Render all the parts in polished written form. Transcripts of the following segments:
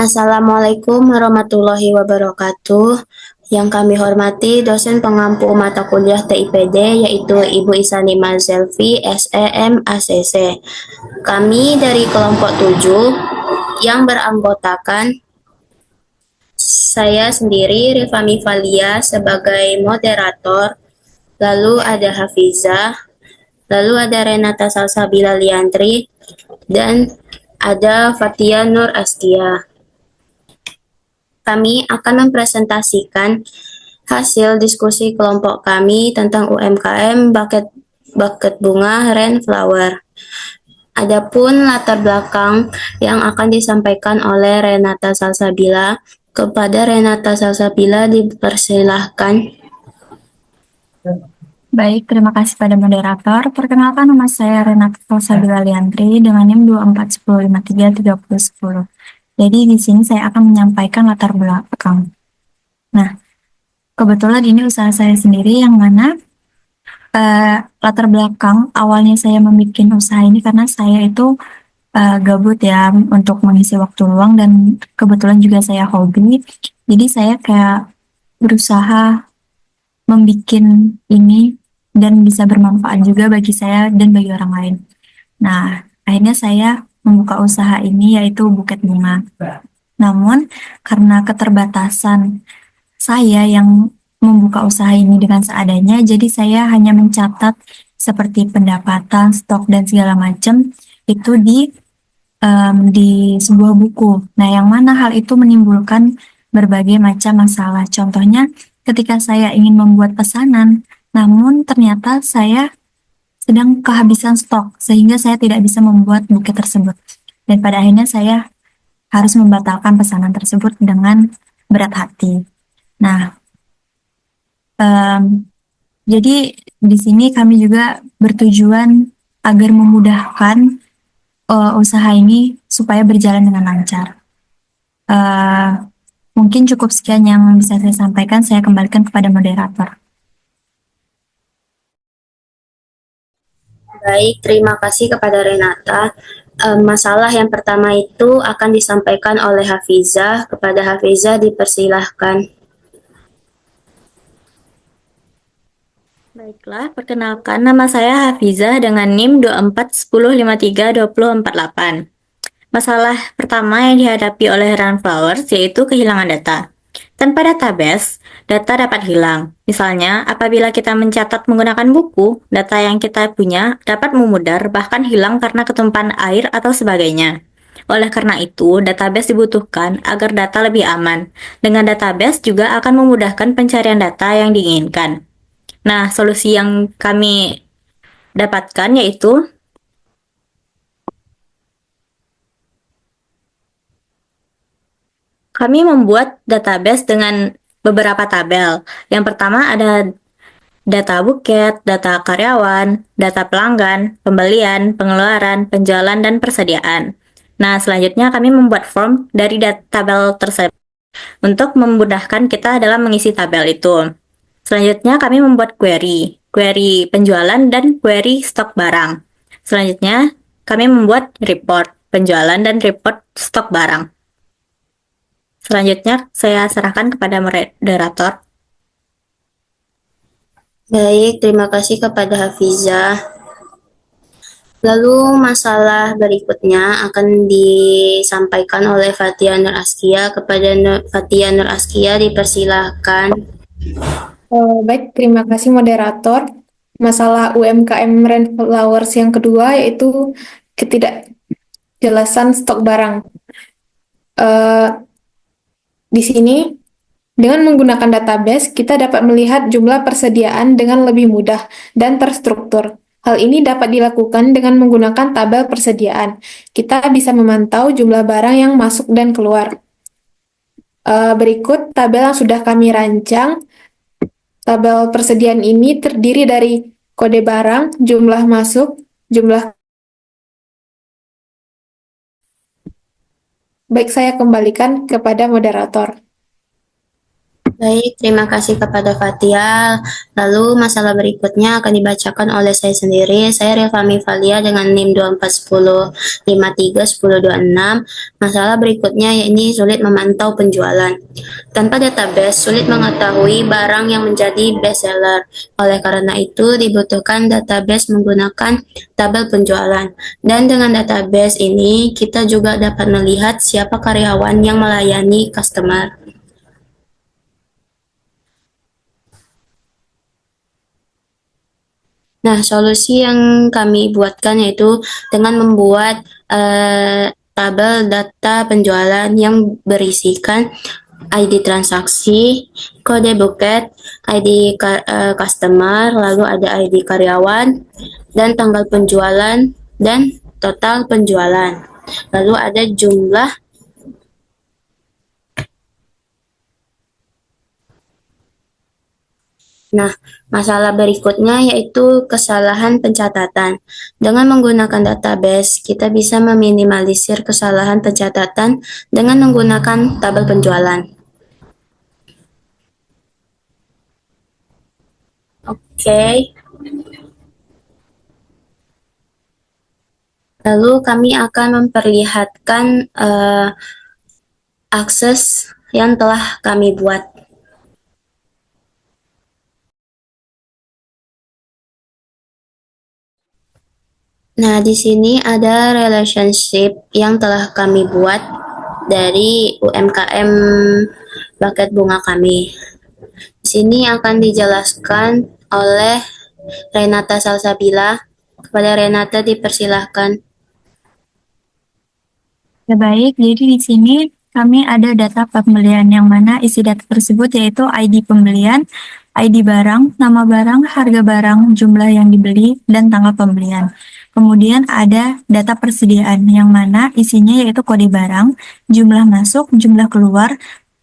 Assalamualaikum warahmatullahi wabarakatuh. Yang kami hormati dosen pengampu mata kuliah TIPD yaitu Ibu Isani Mazelvi, SEM ACC. Kami dari kelompok 7 yang beranggotakan saya sendiri Rifami Valia sebagai moderator, lalu ada Hafiza, lalu ada Renata Salsabila Liantri, dan ada Fatia Nur Askia. Kami akan mempresentasikan hasil diskusi kelompok kami tentang UMKM Buket Bunga Rainflower. Adapun latar belakang yang akan disampaikan oleh Renata Salsabila, kepada Renata Salsabila dipersilahkan. Baik, terima kasih pada moderator. Perkenalkan, nama saya Renata Salsabila Liantri dengan NIM 2410533010. Jadi di sini saya akan menyampaikan latar belakang. Nah, kebetulan ini usaha saya sendiri yang mana latar belakang awalnya saya membuat usaha ini karena saya itu gabut ya untuk mengisi waktu luang dan kebetulan juga saya hobi. Jadi saya kayak berusaha membuat ini dan bisa bermanfaat juga bagi saya dan bagi orang lain. Nah, akhirnya saya membuka usaha ini yaitu Buket Bunga. Namun, karena keterbatasan saya yang membuka usaha ini dengan seadanya, jadi saya hanya mencatat seperti pendapatan, stok, dan segala macam itu di sebuah buku. Nah, yang mana hal itu menimbulkan berbagai macam masalah. Contohnya, ketika saya ingin membuat pesanan, namun ternyata saya sedang kehabisan stok, sehingga saya tidak bisa membuat buket tersebut. Dan pada akhirnya saya harus membatalkan pesanan tersebut dengan berat hati. Nah, em, jadi di sini kami juga bertujuan agar memudahkan usaha ini supaya berjalan dengan lancar. Eh, Mungkin cukup sekian yang bisa saya sampaikan. Saya kembalikan kepada moderator. Baik, terima kasih kepada Renata. Masalah yang pertama itu akan disampaikan oleh Hafizah. Kepada Hafizah dipersilahkan. Baiklah, perkenalkan nama saya Hafizah dengan NIM 2410532048. Masalah pertama yang dihadapi oleh Runflowers yaitu kehilangan data. Tanpa database, data dapat hilang. Misalnya, apabila kita mencatat menggunakan buku, data yang kita punya dapat memudar bahkan hilang karena ketumpahan air atau sebagainya. Oleh karena itu, database dibutuhkan agar data lebih aman. Dengan database juga akan memudahkan pencarian data yang diinginkan. Nah, solusi yang kami dapatkan yaitu kami membuat database dengan beberapa tabel. Yang pertama ada data buket, data karyawan, data pelanggan, pembelian, pengeluaran, penjualan, dan persediaan. Nah, selanjutnya kami membuat form dari tabel tersebut untuk memudahkan kita dalam mengisi tabel itu. Selanjutnya kami membuat query penjualan dan query stok barang. Selanjutnya kami membuat report penjualan dan report stok barang. Selanjutnya saya serahkan kepada moderator. Baik, terima kasih kepada Hafizah. Lalu masalah berikutnya akan disampaikan oleh Fatia Nur Askia. Kepada Fatia Nur Askia dipersilahkan. Baik, terima kasih moderator. Masalah UMKM Rainflowers yang kedua yaitu ketidakjelasan stok barang. Eh, di sini, dengan menggunakan database, kita dapat melihat jumlah persediaan dengan lebih mudah dan terstruktur. Hal ini dapat dilakukan dengan menggunakan tabel persediaan. Kita bisa memantau jumlah barang yang masuk dan keluar. Berikut tabel yang sudah kami rancang. Tabel persediaan ini terdiri dari kode barang, jumlah masuk, jumlah. Baik, saya kembalikan kepada moderator. Baik, terima kasih kepada Fatia. Lalu masalah berikutnya akan dibacakan oleh saya sendiri. Saya Rifami Valia dengan NIM 2410531026. Masalah berikutnya yakni sulit memantau penjualan. Tanpa database, sulit mengetahui barang yang menjadi best seller. Oleh karena itu, dibutuhkan database menggunakan tabel penjualan. Dan dengan database ini, kita juga dapat melihat siapa karyawan yang melayani customer. Nah, solusi yang kami buatkan yaitu dengan membuat tabel data penjualan yang berisikan ID transaksi, kode buket, ID customer, lalu ada ID karyawan, dan tanggal penjualan, dan total penjualan. Lalu ada jumlah. Nah, masalah berikutnya yaitu kesalahan pencatatan. Dengan menggunakan database, kita bisa meminimalisir kesalahan pencatatan dengan menggunakan tabel penjualan. Oke. Lalu kami akan memperlihatkan akses yang telah kami buat. Nah, di sini ada relationship yang telah kami buat dari UMKM Buket Bunga kami. Di sini akan dijelaskan oleh Renata Salsabila. Kepada Renata dipersilahkan. Ya baik, jadi di sini kami ada data pembelian yang mana isi data tersebut yaitu ID pembelian, ID barang, nama barang, harga barang, jumlah yang dibeli, dan tanggal pembelian. Kemudian ada data persediaan yang mana isinya yaitu kode barang, jumlah masuk, jumlah keluar,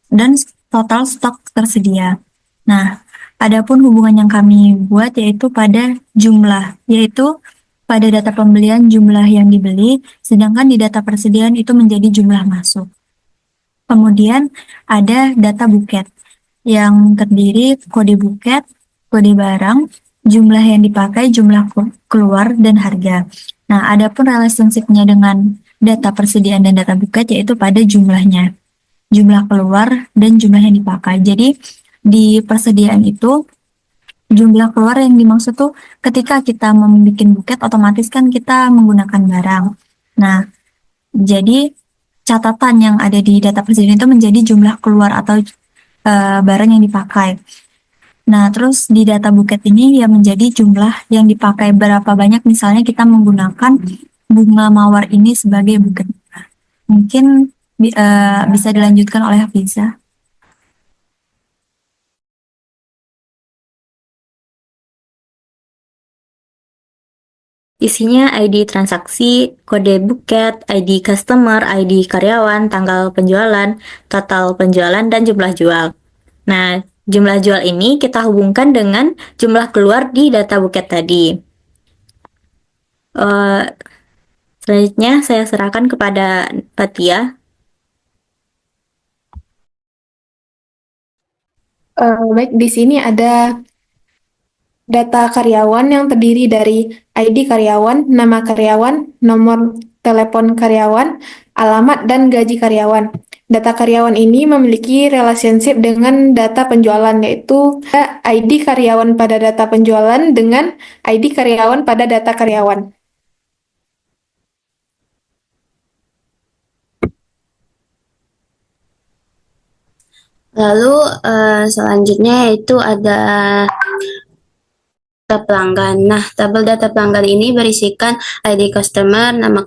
dan total stok tersedia. Nah, adapun hubungan yang kami buat yaitu pada jumlah, yaitu pada data pembelian jumlah yang dibeli, sedangkan di data persediaan itu menjadi jumlah masuk. Kemudian ada data buket yang terdiri kode buket, kode barang, jumlah yang dipakai, jumlah keluar, dan harga. Nah, adapun relationship-nya dengan data persediaan dan data buket yaitu pada jumlahnya, jumlah keluar, dan jumlah yang dipakai. Jadi di persediaan itu jumlah keluar yang dimaksud tuh ketika kita membuat buket otomatis kan kita menggunakan barang. Nah, jadi catatan yang ada di data persediaan itu menjadi jumlah keluar atau barang yang dipakai. Nah, terus di data buket ini ya menjadi jumlah yang dipakai berapa banyak misalnya kita menggunakan bunga mawar ini sebagai buket. Mungkin bisa dilanjutkan oleh Hafiza. Isinya ID transaksi, kode buket, ID customer, ID karyawan, tanggal penjualan, total penjualan, dan jumlah jual. Nah, jumlah jual ini kita hubungkan dengan jumlah keluar di data buket tadi. Selanjutnya saya serahkan kepada Fatia. Baik, di sini ada data karyawan yang terdiri dari ID karyawan, nama karyawan, nomor telepon karyawan, alamat, dan gaji karyawan. Data karyawan ini memiliki relationship dengan data penjualan, yaitu ID karyawan pada data penjualan dengan ID karyawan pada data karyawan. Lalu selanjutnya yaitu ada data pelanggan. Nah, tabel data pelanggan ini berisikan ID customer, nama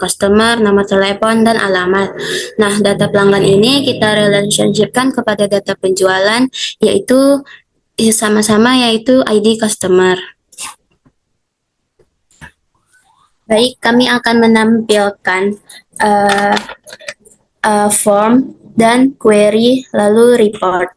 telepon, dan alamat. Nah, data pelanggan ini kita relationshipkan kepada data penjualan, yaitu sama-sama yaitu ID customer. Baik, kami akan menampilkan form dan query lalu report.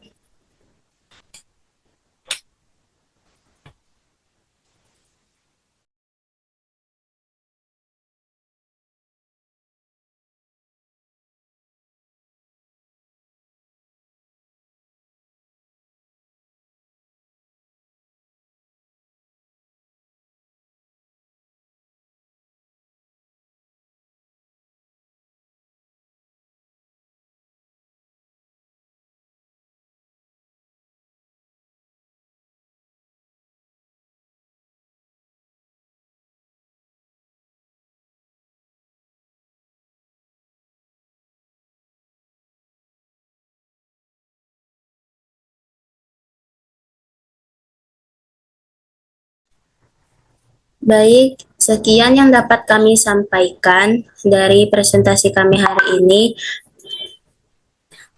Baik, sekian yang dapat kami sampaikan dari presentasi kami hari ini.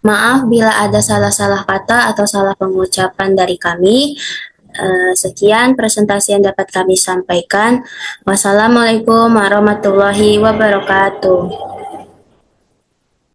Maaf bila ada salah-salah kata atau salah pengucapan dari kami. Sekian presentasi yang dapat kami sampaikan. Wassalamualaikum warahmatullahi wabarakatuh.